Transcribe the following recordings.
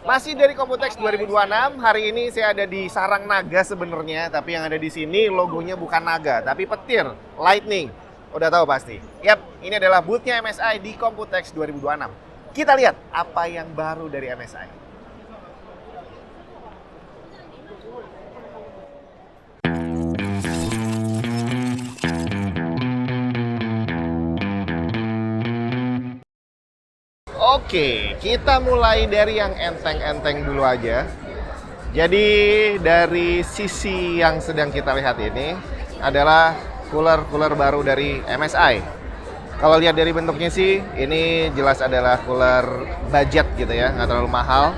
Masih dari Computex 2026, hari ini saya ada di sarang naga sebenarnya, tapi yang ada di sini logonya bukan naga, tapi petir, lightning. Udah tahu pasti. Yap, ini adalah booth-nya MSI di Computex 2026. Kita lihat apa yang baru dari MSI. Oke, kita mulai dari yang enteng-enteng dulu aja. Jadi dari sisi yang sedang kita lihat ini adalah cooler baru dari MSI. Kalau lihat dari bentuknya sih, ini jelas adalah cooler budget gitu ya, nggak terlalu mahal.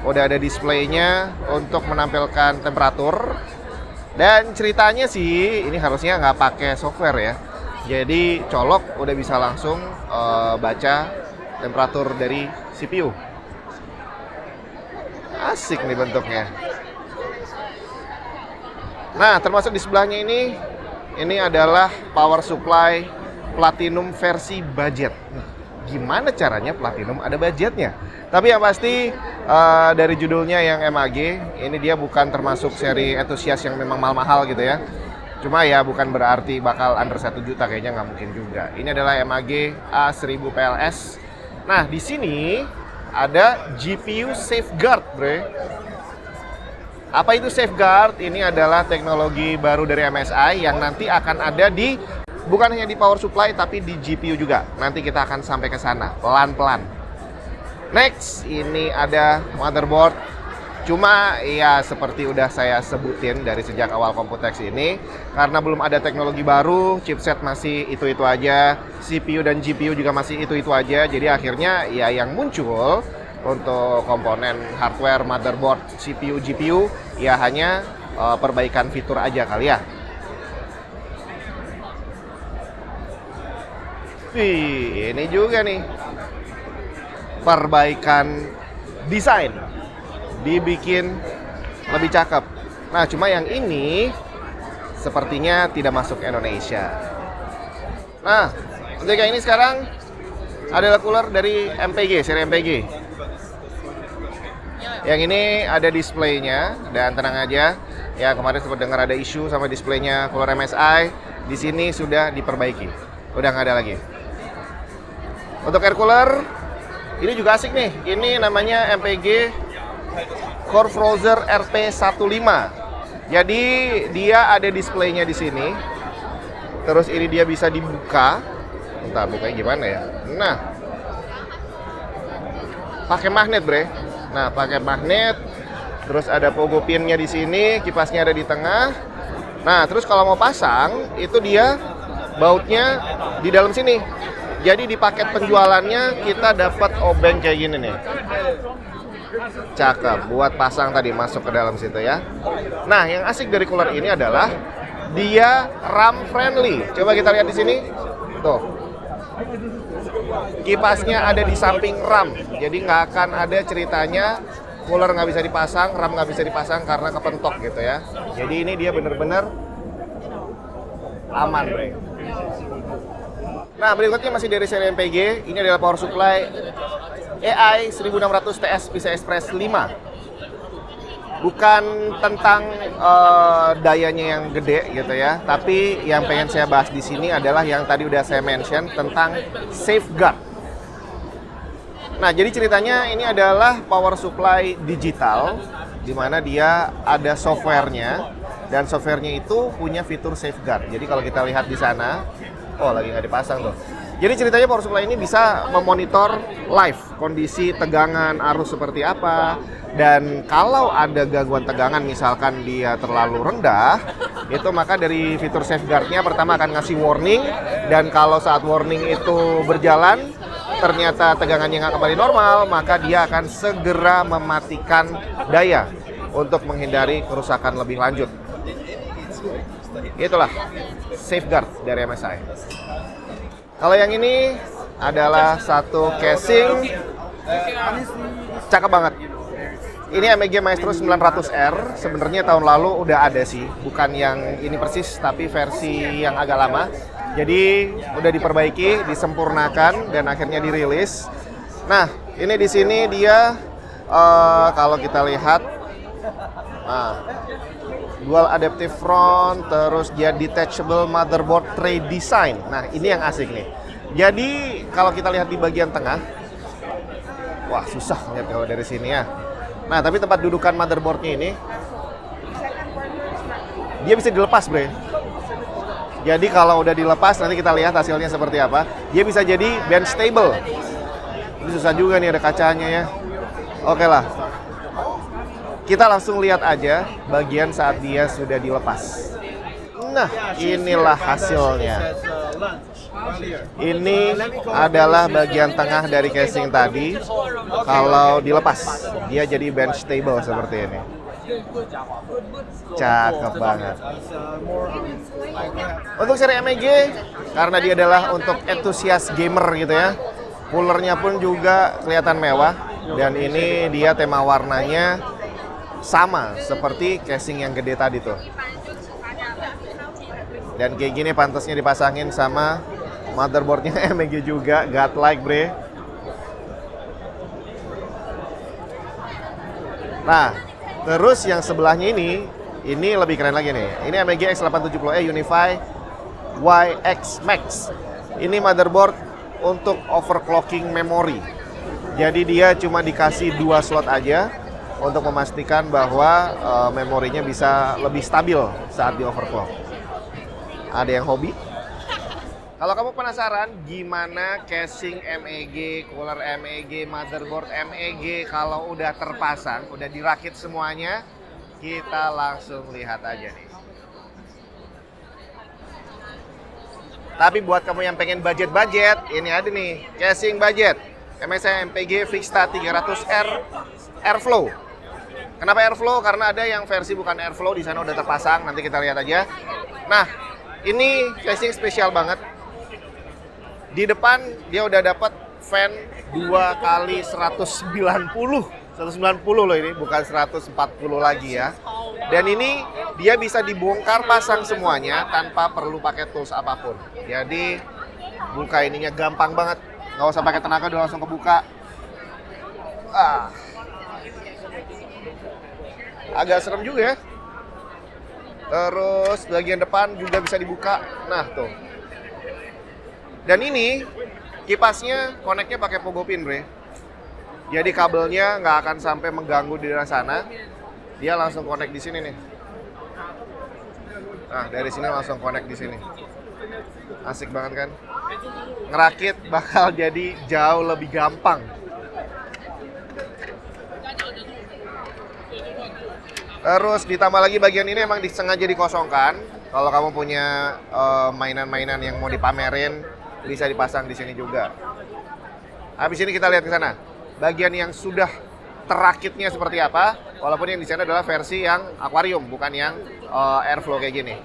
Udah ada displaynya untuk menampilkan temperatur. Dan ceritanya sih, ini harusnya nggak pakai software ya. Jadi colok udah bisa langsung baca temperatur dari CPU. Asik nih bentuknya. Nah, termasuk di sebelahnya ini adalah power supply Platinum versi budget. Gimana caranya Platinum ada budgetnya? Tapi yang pasti dari judulnya yang MAG, ini dia bukan termasuk seri entusias yang memang mahal-mahal gitu ya. Cuma ya bukan berarti bakal under 1 juta, kayaknya nggak mungkin juga. Ini adalah MAG A1000 PLS. Nah, di sini ada GPU Safeguard, bre. Apa itu Safeguard? Ini adalah teknologi baru dari MSI yang nanti akan ada di bukan hanya di power supply tapi di GPU juga. Nanti kita akan sampai ke sana pelan-pelan. Next, ini ada motherboard. Cuma ya seperti udah saya sebutin dari sejak awal Computex ini, karena belum ada teknologi baru, chipset masih itu-itu aja, CPU dan GPU juga masih itu-itu aja. Jadi akhirnya ya yang muncul untuk komponen hardware, motherboard, CPU, GPU ya hanya perbaikan fitur aja kali ya. Wih, ini juga nih perbaikan desain, dibikin lebih cakep. Nah, cuma yang ini sepertinya tidak masuk Indonesia. Nah, untuk yang ini sekarang adalah cooler dari MPG, seri MPG. Yang ini ada displaynya, dan tenang aja, ya kemarin sempat dengar ada isu sama displaynya cooler MSI. Di sini sudah diperbaiki, udah nggak ada lagi. Untuk air cooler, ini juga asik nih. Ini namanya MPG Core Frozr RP15. Jadi dia ada displaynya di sini. Terus ini dia bisa dibuka. Bentar, bukanya gimana ya? Nah, pakai magnet, bre. Nah, pakai magnet. Terus ada pogo pinnya di sini, kipasnya ada di tengah. Nah, terus kalau mau pasang, itu dia bautnya di dalam sini. Jadi di paket penjualannya kita dapat obeng kayak gini nih. Cakep, buat pasang tadi masuk ke dalam situ ya. Nah, yang asik dari cooler ini adalah dia RAM friendly. Coba kita lihat di sini. Tuh. Kipasnya ada di samping RAM. Jadi nggak akan ada ceritanya cooler nggak bisa dipasang, RAM nggak bisa dipasang karena kepentok gitu ya. Jadi ini dia bener-bener aman, bre. Nah, berikutnya masih dari seri MPG. Ini adalah power supply AI 1600 TS PCI Express 5. Bukan tentang dayanya yang gede gitu ya, tapi yang pengen saya bahas di sini adalah yang tadi udah saya mention tentang safeguard. Nah, jadi ceritanya ini adalah power supply digital, di mana dia ada softwarenya, dan softwarenya itu punya fitur safeguard. Jadi kalau kita lihat di sana, oh lagi nggak dipasang tuh. Jadi ceritanya power supply ini bisa memonitor live kondisi tegangan arus seperti apa, dan kalau ada gangguan tegangan misalkan dia terlalu rendah, itu maka dari fitur safeguardnya pertama akan ngasih warning, dan kalau saat warning itu berjalan ternyata tegangannya nggak kembali normal, maka dia akan segera mematikan daya untuk menghindari kerusakan lebih lanjut. Itulah safeguard dari MSI. Kalau yang ini adalah satu casing, cakep banget. Ini MG Maestro 900R, sebenarnya tahun lalu udah ada sih, bukan yang ini persis, tapi versi yang agak lama. Jadi udah diperbaiki, disempurnakan, dan akhirnya dirilis. Nah, ini di sini dia Kalau kita lihat, nah, dual adaptive front, terus dia detachable motherboard tray design. Nah, ini yang asik nih. Jadi kalau kita lihat di bagian tengah, wah susah lihat kalau dari sini ya. Nah, tapi tempat dudukan motherboardnya ini, dia bisa dilepas, bre. Jadi kalau udah dilepas, nanti kita lihat hasilnya seperti apa. Dia bisa jadi bench table. Ini susah juga nih, ada kacanya ya. Oke lah. Kita langsung lihat aja bagian saat dia sudah dilepas. Nah, inilah hasilnya. Ini adalah bagian tengah dari casing tadi. Kalau dilepas, dia jadi bench table seperti ini. Cakep banget. Untuk seri MEG, karena dia adalah untuk entusias gamer gitu ya, coolernya pun juga kelihatan mewah. Dan ini dia tema warnanya sama seperti casing yang gede tadi tuh. Dan kayak gini pantasnya dipasangin sama motherboardnya MEG juga, godlike bre. Nah, terus yang sebelahnya ini lebih keren lagi nih. Ini MEG X870E Unify YX Max. Ini motherboard untuk overclocking memory. Jadi dia cuma dikasih 2 slot aja untuk memastikan bahwa memorinya bisa lebih stabil saat di overclock. Ada yang hobi? Kalau kamu penasaran gimana casing MEG, cooler MEG, motherboard MEG kalau udah terpasang, udah dirakit semuanya, kita langsung lihat aja nih. Tapi buat kamu yang pengen budget-budget, ini ada nih, casing budget. MSI MPG Vista 300R Airflow. Kenapa Airflow? Karena ada yang versi bukan Airflow, di sana udah terpasang, nanti kita lihat aja. Nah, ini casing spesial banget. Di depan dia udah dapat fan 2 kali 190 loh ini, bukan 140 lagi ya. Dan ini dia bisa dibongkar pasang semuanya tanpa perlu pakai tools apapun. Jadi buka ininya gampang banget, nggak usah pakai tenaga, udah langsung kebuka. Agak serem juga ya. Terus bagian depan juga bisa dibuka. Nah tuh. Dan ini kipasnya koneknya pakai pogo pin bre. Jadi kabelnya nggak akan sampai mengganggu di daerah sana. Dia langsung connect di sini nih. Nah dari sini langsung connect di sini. Asik banget kan? Ngerakit bakal jadi jauh lebih gampang. Terus ditambah lagi bagian ini emang disengaja dikosongkan. Kalau kamu punya mainan-mainan yang mau dipamerin, bisa dipasang di sini juga. Habis ini kita lihat ke sana. Bagian yang sudah terakitnya seperti apa. Walaupun yang di sana adalah versi yang akuarium, bukan yang airflow kayak gini.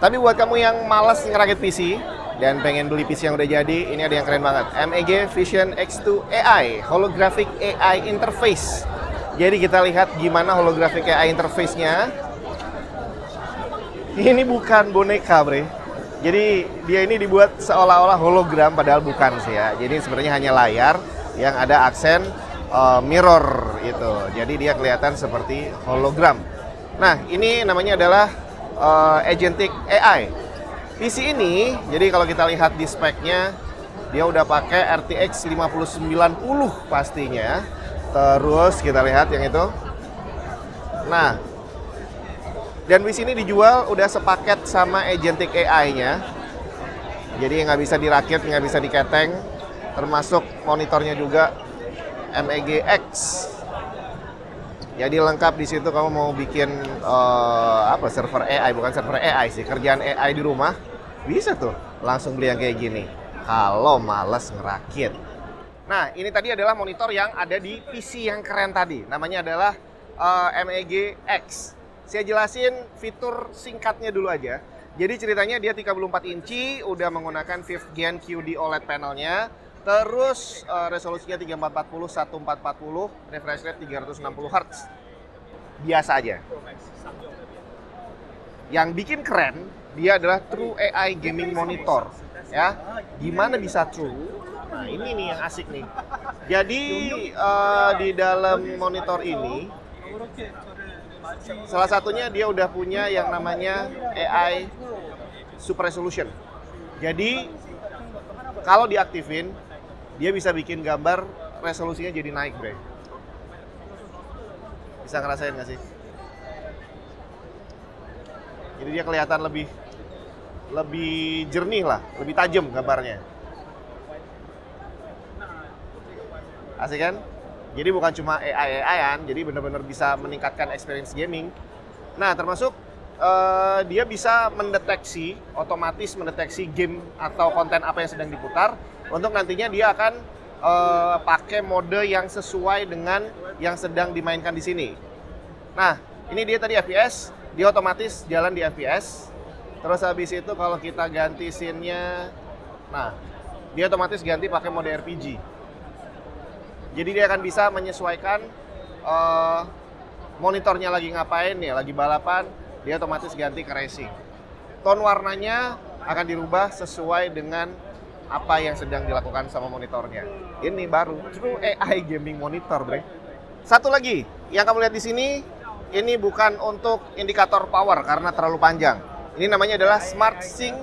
Tapi buat kamu yang malas ngerakit PC dan pengen beli PC yang udah jadi, ini ada yang keren banget. MEG Vision X2 AI, Holographic AI Interface. Jadi kita lihat gimana holographic AI interface-nya. Ini bukan boneka, bre. Jadi dia ini dibuat seolah-olah hologram, padahal bukan sih ya. Jadi sebenarnya hanya layar yang ada aksen mirror itu. Jadi dia kelihatan seperti hologram. Nah, ini namanya adalah Agentic AI. PC ini, jadi kalau kita lihat di speknya, dia udah pakai RTX 5090 pastinya. Terus kita lihat yang itu. Nah, dan PC ini dijual udah sepaket sama Agentic AI-nya. Jadi nggak bisa dirakit, nggak bisa diketeng. Termasuk monitornya juga MEG X. Jadi lengkap di situ. Kamu mau bikin server AI, bukan server AI sih, kerjaan AI di rumah, bisa tuh langsung beli yang kayak gini kalau males ngerakit. Nah, ini tadi adalah monitor yang ada di PC yang keren tadi. Namanya adalah MEG X. Saya jelasin fitur singkatnya dulu aja. Jadi ceritanya dia 34 inci, udah menggunakan 5th Gen QD OLED panelnya. Terus resolusinya 3440, 1440, refresh rate 360 Hz. Biasa aja. Yang bikin keren, dia adalah True AI Gaming Monitor. Ya, gimana bisa true? Nah, ini nih yang asik nih. Jadi di dalam monitor ini, salah satunya dia udah punya yang namanya AI Super Resolution. Jadi kalau diaktifin, dia bisa bikin gambar resolusinya jadi naik, Bre. Bisa ngerasain nggak sih? Jadi dia kelihatan lebih jernih lah, lebih tajam gambarnya. Asik kan? Jadi bukan cuma AI-an, jadi benar-benar bisa meningkatkan experience gaming. Nah, termasuk dia bisa otomatis mendeteksi game atau konten apa yang sedang diputar. Untuk nantinya dia akan pakai mode yang sesuai dengan yang sedang dimainkan di sini. Nah, ini dia tadi FPS, dia otomatis jalan di FPS. Terus habis itu kalau kita ganti scene-nya, nah, dia otomatis ganti pakai mode RPG. Jadi dia akan bisa menyesuaikan monitornya lagi ngapain nih, lagi balapan, dia otomatis ganti ke racing. Tone warnanya akan dirubah sesuai dengan apa yang sedang dilakukan sama monitornya. Ini baru True AI Gaming Monitor, Bre. Satu lagi, yang kamu lihat di sini, ini bukan untuk indikator power karena terlalu panjang. Ini namanya adalah Smart Sync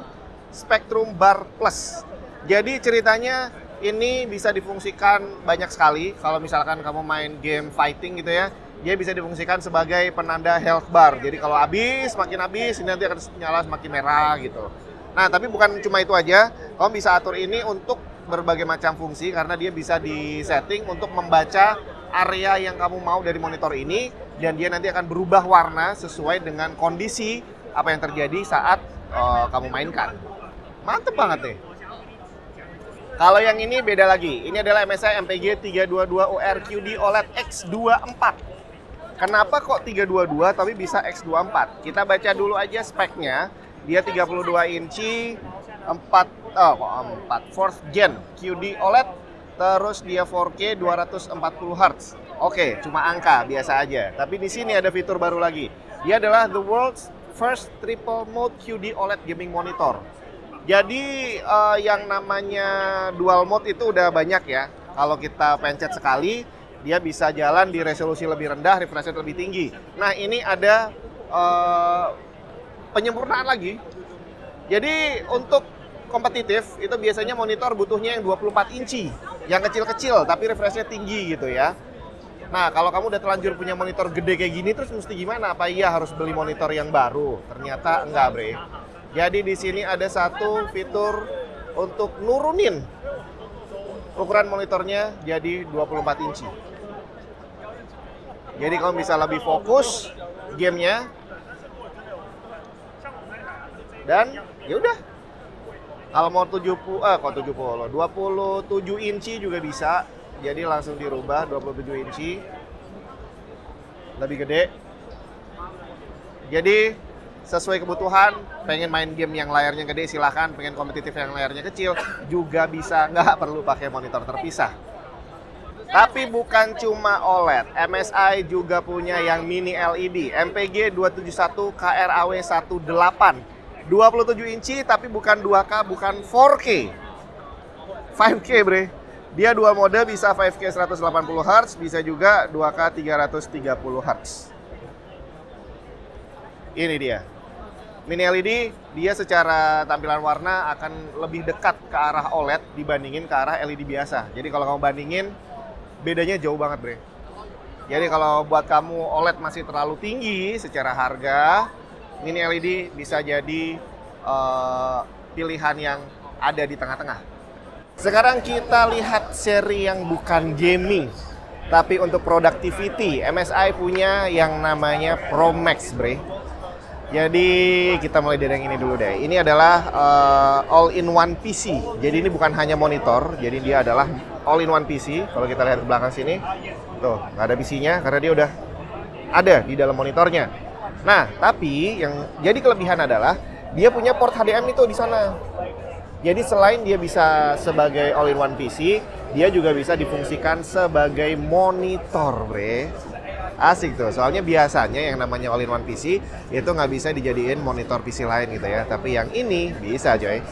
Spectrum Bar Plus. Jadi ceritanya ini bisa difungsikan banyak sekali. Kalau misalkan kamu main game fighting gitu ya, dia bisa difungsikan sebagai penanda health bar. Jadi kalau makin habis, ini nanti akan nyala semakin merah gitu. Nah, tapi bukan cuma itu aja. Kamu bisa atur ini untuk berbagai macam fungsi karena dia bisa disetting untuk membaca area yang kamu mau dari monitor ini, dan dia nanti akan berubah warna sesuai dengan kondisi apa yang terjadi saat kamu mainkan. Mantep banget nih. Kalau yang ini beda lagi. Ini adalah MSI MPG 322UR QD OLED X24. Kenapa kok 322 tapi bisa X24? Kita baca dulu aja speknya. Dia 32 inci, 4th Gen QD OLED, terus dia 4K 240 Hz. Oke, cuma angka biasa aja. Tapi di sini ada fitur baru lagi. Dia adalah the world's first triple mode QD OLED gaming monitor. Jadi yang namanya dual mode itu udah banyak ya. Kalau kita pencet sekali, dia bisa jalan di resolusi lebih rendah, refresh rate lebih tinggi. Nah, ini ada penyempurnaan lagi. Jadi untuk kompetitif itu biasanya monitor butuhnya yang 24 inci, yang kecil-kecil tapi refresh rate tinggi gitu ya. Nah, kalau kamu udah terlanjur punya monitor gede kayak gini, terus mesti gimana? Apa iya harus beli monitor yang baru? Ternyata enggak, Bre. Jadi di sini ada satu fitur untuk nurunin ukuran monitornya jadi 24 inci. Jadi kamu bisa lebih fokus gamenya. Dan ya udah. Kalau mau 27 inci juga bisa. Jadi langsung dirubah 27 inci. Lebih gede. Jadi sesuai kebutuhan, pengen main game yang layarnya gede silahkan, pengen kompetitif yang layarnya kecil juga bisa, nggak perlu pakai monitor terpisah. Tapi bukan cuma OLED, MSI juga punya yang mini LED, MPG 271 KRAW 18, 27 inci tapi bukan 2K, bukan 4K, 5K, Bre. Dia dua mode, bisa 5K 180 Hz, bisa juga 2K 330 Hz. Ini dia. Mini LED, dia secara tampilan warna akan lebih dekat ke arah OLED dibandingin ke arah LED biasa. Jadi kalau kamu bandingin, bedanya jauh banget, Bre. Jadi kalau buat kamu OLED masih terlalu tinggi secara harga, Mini LED bisa jadi pilihan yang ada di tengah-tengah. Sekarang kita lihat seri yang bukan gaming, tapi untuk productivity. MSI punya yang namanya Pro Max, Bre. Jadi kita mulai dari yang ini dulu deh. Ini adalah all-in-one PC. Jadi ini bukan hanya monitor, jadi dia adalah all-in-one PC. Kalau kita lihat ke belakang sini, tuh nggak ada PC-nya karena dia udah ada di dalam monitornya. Nah, tapi yang jadi kelebihan adalah dia punya port HDMI itu di sana. Jadi selain dia bisa sebagai all-in-one PC, dia juga bisa difungsikan sebagai monitor, bre. Asik tuh, soalnya biasanya yang namanya all-in-one PC itu nggak bisa dijadiin monitor PC lain gitu ya. Tapi yang ini bisa, coy.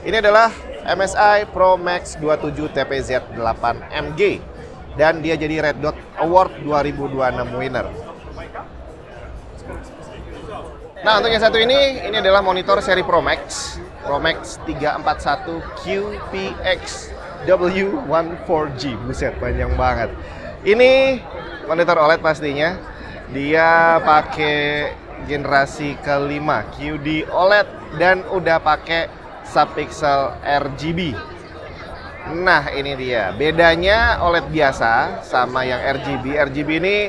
Ini adalah MSI Pro Max 27 TPZ8MG. Dan dia jadi Red Dot Award 2026 winner. Nah, untuk yang satu ini adalah monitor seri Pro Max 341 QPX W14G. Buset, panjang banget. Ini monitor OLED pastinya. Dia pakai generasi kelima QD OLED dan udah pakai subpixel RGB. Nah, ini dia. Bedanya OLED biasa sama yang RGB. RGB ini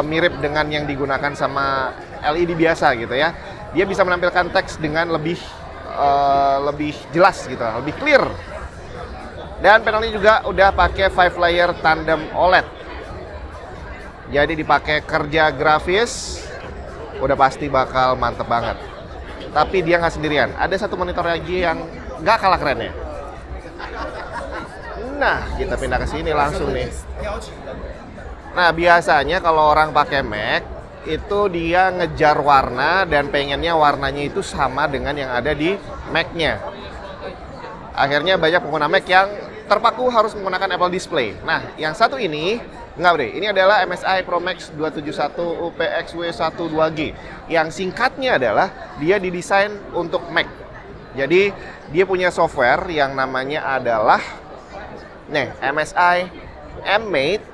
mirip dengan yang digunakan sama LED biasa gitu ya. Dia bisa menampilkan teks dengan lebih jelas gitu, lebih clear. Dan panelnya juga udah pakai 5 layer tandem OLED. Jadi dipakai kerja grafis, udah pasti bakal mantep banget. Tapi dia nggak sendirian. Ada satu monitor lagi yang nggak kalah kerennya. Nah, kita pindah ke sini langsung nih. Nah, biasanya kalau orang pakai Mac, itu dia ngejar warna dan pengennya warnanya itu sama dengan yang ada di Mac-nya. Akhirnya banyak pengguna Mac yang terpaku harus menggunakan Apple Display. Nah, yang satu ini enggak, bre. Ini adalah MSI Pro Max 271 UPXW12G. Yang singkatnya adalah dia didesain untuk Mac. Jadi, dia punya software yang namanya adalah MSI M-Mate,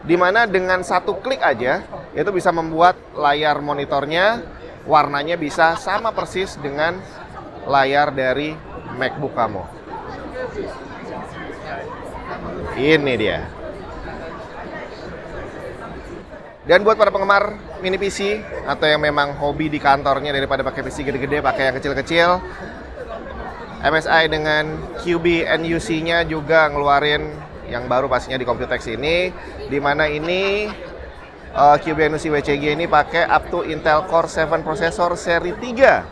di mana dengan satu klik aja itu bisa membuat layar monitornya warnanya bisa sama persis dengan layar dari MacBook kamu. Ini dia. Dan buat para penggemar mini PC atau yang memang hobi di kantornya daripada pakai PC gede-gede, pakai yang kecil-kecil, MSI dengan QB NUC-nya juga ngeluarin yang baru pastinya di Computex ini, di mana ini QB NUC WCG ini pakai up to Intel Core 7 prosesor seri 3.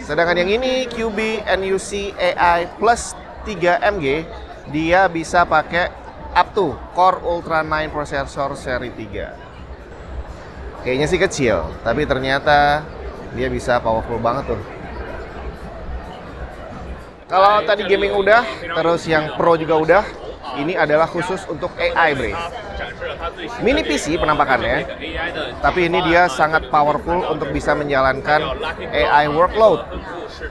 Sedangkan yang ini QB NUC AI Plus 3MG, dia bisa pakai up to Core Ultra 9 prosesor seri 3. Kayaknya sih kecil, tapi ternyata dia bisa powerful banget tuh. Kalau tadi gaming udah, terus yang Pro juga udah, ini adalah khusus untuk AI, bre. Mini PC penampakannya, tapi ini dia sangat powerful untuk bisa menjalankan AI workload.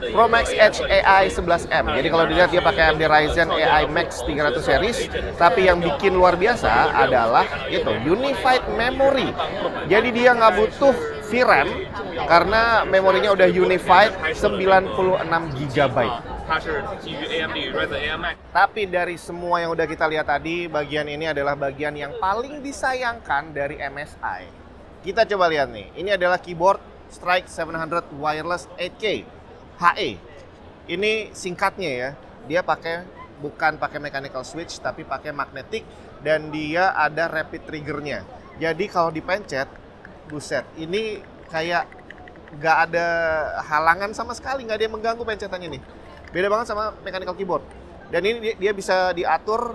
Pro Max Edge AI 11M. Jadi kalau dilihat dia pakai AMD Ryzen AI Max 300 series, tapi yang bikin luar biasa adalah itu Unified Memory. Jadi dia nggak butuh VRAM karena memorinya udah unified 96 GB. Tapi dari semua yang udah kita lihat tadi, bagian ini adalah bagian yang paling disayangkan dari MSI. Kita coba lihat nih. Ini adalah keyboard Strike 700 Wireless 8K HE. Ini singkatnya ya. Dia bukan pakai mechanical switch, tapi pakai magnetic, dan dia ada rapid triggernya. Jadi kalau dipencet, buset, ini kayak nggak ada halangan sama sekali, nggak ada yang mengganggu pencetannya nih. Beda banget sama mechanical keyboard. Dan ini dia bisa diatur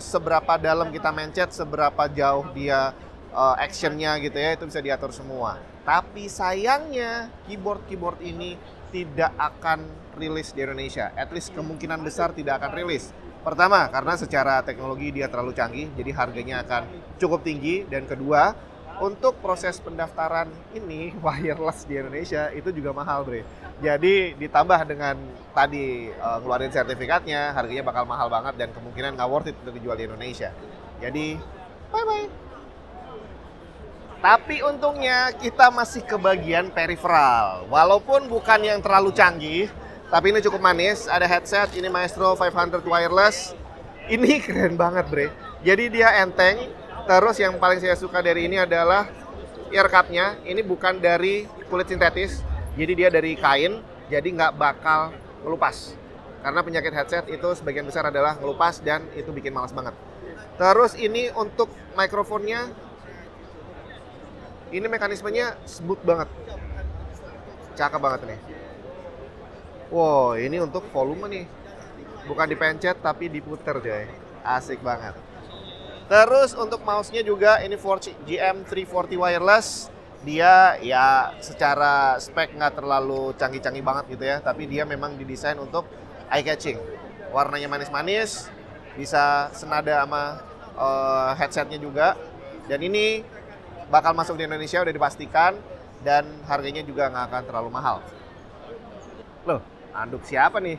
seberapa dalam kita mencet, seberapa jauh dia actionnya gitu ya, itu bisa diatur semua. Tapi sayangnya keyboard ini tidak akan rilis di Indonesia. At least kemungkinan besar tidak akan rilis. Pertama, karena secara teknologi dia terlalu canggih, jadi harganya akan cukup tinggi. Dan kedua, untuk proses pendaftaran ini wireless di Indonesia itu juga mahal, bre. Jadi ditambah dengan tadi ngeluarin sertifikatnya, harganya bakal mahal banget dan kemungkinan nggak worth it untuk dijual di Indonesia. Jadi bye-bye. Tapi untungnya kita masih ke bagian peripheral. Walaupun bukan yang terlalu canggih, tapi ini cukup manis. Ada headset, ini Maestro 500 wireless. Ini keren banget, bre. Jadi dia enteng. Terus yang paling saya suka dari ini adalah ear cup-nya. Ini bukan dari kulit sintetis, jadi dia dari kain, jadi nggak bakal ngelupas. Karena penyakit headset itu sebagian besar adalah ngelupas dan itu bikin malas banget. Terus ini untuk mikrofonnya, ini mekanismenya smooth banget. Cakep banget nih. Wow, ini untuk volume nih. Bukan dipencet tapi diputer coy. Asik banget. Terus untuk mouse-nya juga ini Forge GM340 wireless. Dia ya secara spek nggak terlalu canggih-canggih banget gitu ya. Tapi dia memang didesain untuk eye catching. Warnanya manis-manis. Bisa senada sama headsetnya juga. Dan ini bakal masuk di Indonesia udah dipastikan. Dan harganya juga nggak akan terlalu mahal. Loh, anduk siapa nih?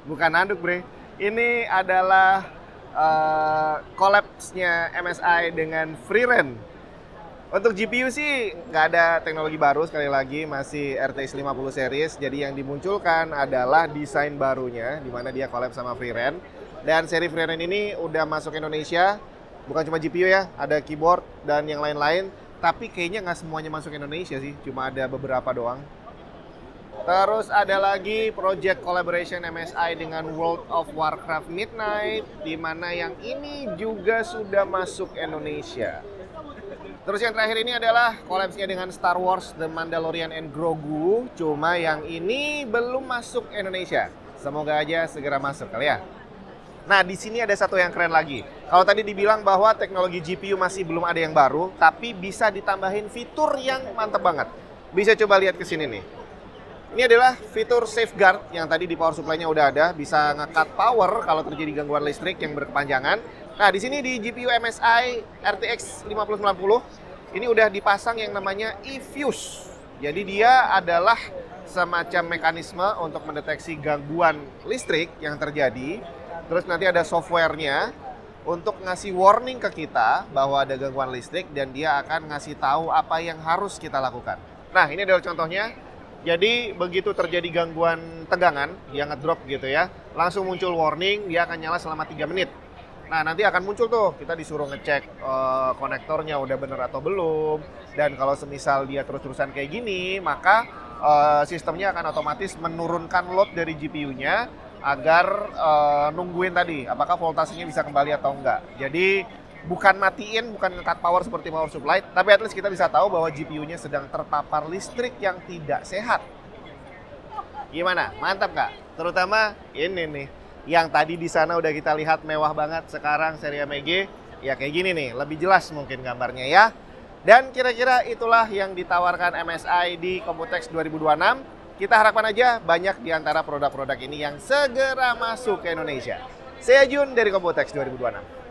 Bukan anduk, Bre. Ini adalah collapse-nya MSI dengan FreeRAM. Untuk GPU sih nggak ada teknologi baru, sekali lagi masih RTX 50 series. Jadi yang dimunculkan adalah desain barunya, di mana dia collab sama FreeRAM. Dan seri FreeRAM ini udah masuk Indonesia, bukan cuma GPU ya, ada keyboard dan yang lain-lain. Tapi kayaknya nggak semuanya masuk Indonesia sih, cuma ada beberapa doang. Terus ada lagi project collaboration MSI dengan World of Warcraft Midnight, di mana yang ini juga sudah masuk Indonesia. Terus yang terakhir ini adalah collabs-nya dengan Star Wars, The Mandalorian and Grogu, cuma yang ini belum masuk Indonesia. Semoga aja segera masuk kali ya. Nah, di sini ada satu yang keren lagi. Kalau tadi dibilang bahwa teknologi GPU masih belum ada yang baru, tapi bisa ditambahin fitur yang mantep banget. Bisa coba lihat ke sini nih. Ini adalah fitur safeguard yang tadi di power supply-nya udah ada, bisa nge-cut power kalau terjadi gangguan listrik yang berkepanjangan. Nah, di sini di GPU MSI RTX 5090 ini udah dipasang yang namanya eFuse. Jadi dia adalah semacam mekanisme untuk mendeteksi gangguan listrik yang terjadi. Terus nanti ada softwarenya untuk ngasih warning ke kita bahwa ada gangguan listrik dan dia akan ngasih tahu apa yang harus kita lakukan. Nah, ini adalah contohnya. Jadi begitu terjadi gangguan tegangan, dia ngedrop gitu ya, langsung muncul warning, dia akan nyala selama 3 menit. Nah, nanti akan muncul tuh, kita disuruh ngecek konektornya udah bener atau belum. Dan kalau semisal dia terus-terusan kayak gini, maka sistemnya akan otomatis menurunkan load dari GPU-nya agar nungguin tadi apakah voltasenya bisa kembali atau enggak. Jadi bukan matiin, bukan nge-cut power seperti power supply, tapi at least kita bisa tahu bahwa GPU-nya sedang terpapar listrik yang tidak sehat. Gimana? Mantap nggak? Terutama ini nih, yang tadi di sana udah kita lihat mewah banget, sekarang seri AMG ya kayak gini nih, lebih jelas mungkin gambarnya ya. Dan kira-kira itulah yang ditawarkan MSI di Computex 2026. Kita harapkan aja banyak di antara produk-produk ini yang segera masuk ke Indonesia. Saya Jun dari Computex 2026.